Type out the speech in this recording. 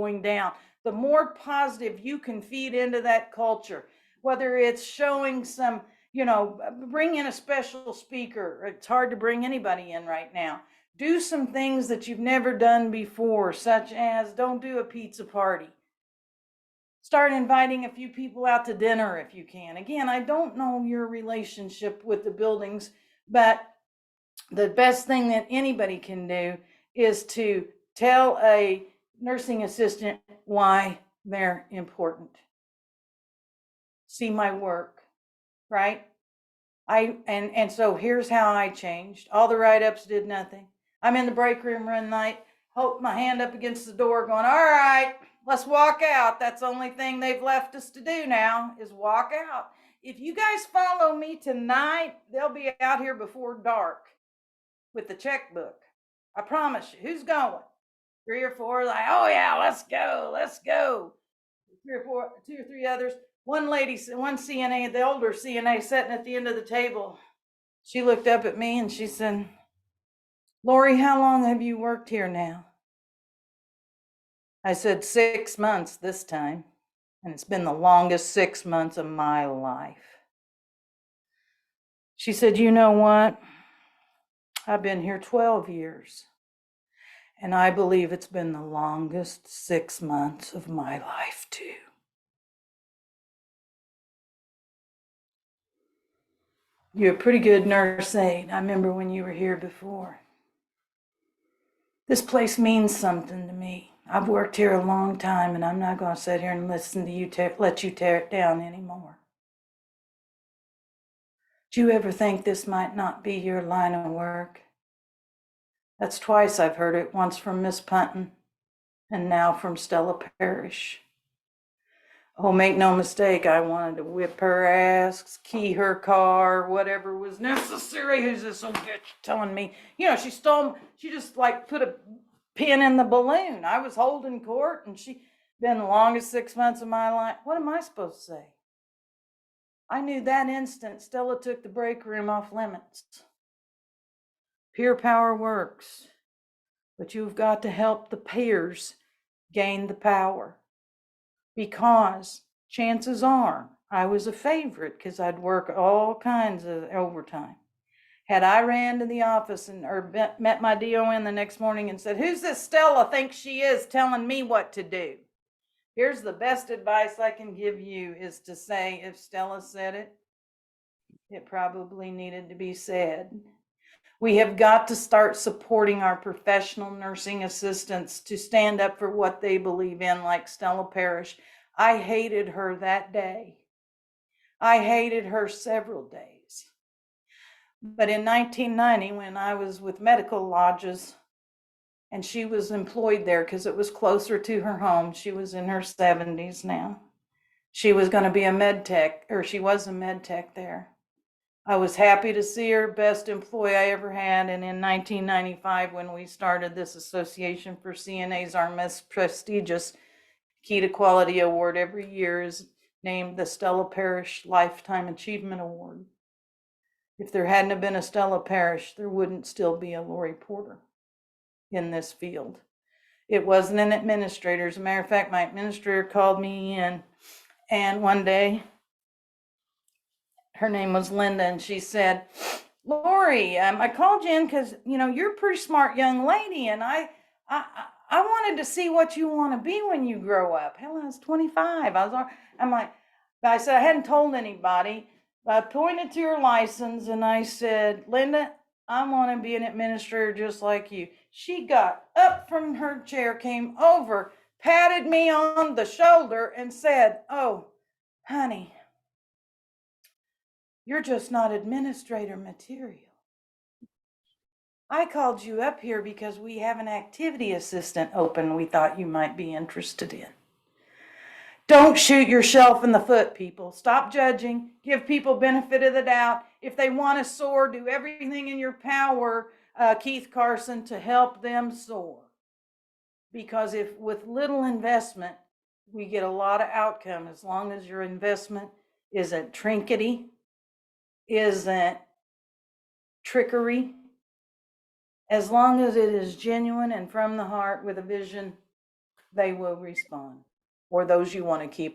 going down. The more positive you can feed into that culture, whether it's showing some, bring in a special speaker. It's hard to bring anybody in right now. Do some things that you've never done before, such as don't do a pizza party. Start inviting a few people out to dinner if you can. Again, I don't know your relationship with the buildings, but the best thing that anybody can do is to tell a nursing assistant why they're important. See my work, right? And so here's how I changed. All the write-ups did nothing. I'm in the break room one night, hold my hand up against the door going, all right, let's walk out. That's the only thing they've left us to do now is walk out. If you guys follow me tonight, they'll be out here before dark with the checkbook. I promise you. Who's going? 3 or 4 like, oh yeah, let's go. 3 or 4, 2 or 3 others. One lady, one CNA, the older CNA, sitting at the end of the table. She looked up at me and she said, Lori, how long have you worked here now? I said 6 months this time, and it's been the longest 6 months of my life. She said, you know what? I've been here 12 years, and I believe it's been the longest 6 months of my life too. You're a pretty good nurse aide. I remember when you were here before. This place means something to me. I've worked here a long time, and I'm not going to sit here and listen to you let you tear it down anymore. Do you ever think this might not be your line of work? That's twice I've heard it, once from Miss Punton and now from Stella Parrish. Oh, make no mistake, I wanted to whip her ass, key her car, whatever was necessary. Who's this old bitch telling me? She just like put a pin in the balloon. I was holding court and she been the longest 6 months of my life. What am I supposed to say? I knew that instant Stella took the break room off limits. Peer power works, but you've got to help the peers gain the power. Because chances are I was a favorite because I'd work all kinds of overtime. Had I ran to the office or met my DON the next morning and said, who's this Stella thinks she is telling me what to do? Here's the best advice I can give you is to say, if Stella said it, it probably needed to be said. We have got to start supporting our professional nursing assistants to stand up for what they believe in, like Stella Parrish. I hated her that day. I hated her several days. But in 1990, when I was with Medical Lodges, and she was employed there because it was closer to her home, she was in her 70s now. She was going to be a med tech, or she was a med tech there. I was happy to see her, best employee I ever had. And in 1995, when we started this Association for CNAs, our most prestigious Key to Quality Award every year is named the Stella Parrish Lifetime Achievement Award. If there hadn't have been a Stella Parrish, there wouldn't still be a Lori Porter in this field. It wasn't an administrator. As a matter of fact, my administrator called me in, and one day, her name was Linda, and she said, Lori, I called you in because, you're a pretty smart young lady, and I wanted to see what you want to be when you grow up. Hell, I was 25. I said, I hadn't told anybody. I pointed to her license, and I said, Linda, I want to be an administrator just like you. She got up from her chair, came over, patted me on the shoulder, and said, oh, honey, you're just not administrator material. I called you up here because we have an activity assistant open we thought you might be interested in. Don't shoot yourself in the foot, people. Stop judging. Give people benefit of the doubt. If they want to soar, do everything in your power, Keith Carson, to help them soar. Because if with little investment, we get a lot of outcome, as long as your investment isn't trinkety, isn't trickery, as long as it is genuine and from the heart with a vision, they will respond. Or those you want to keep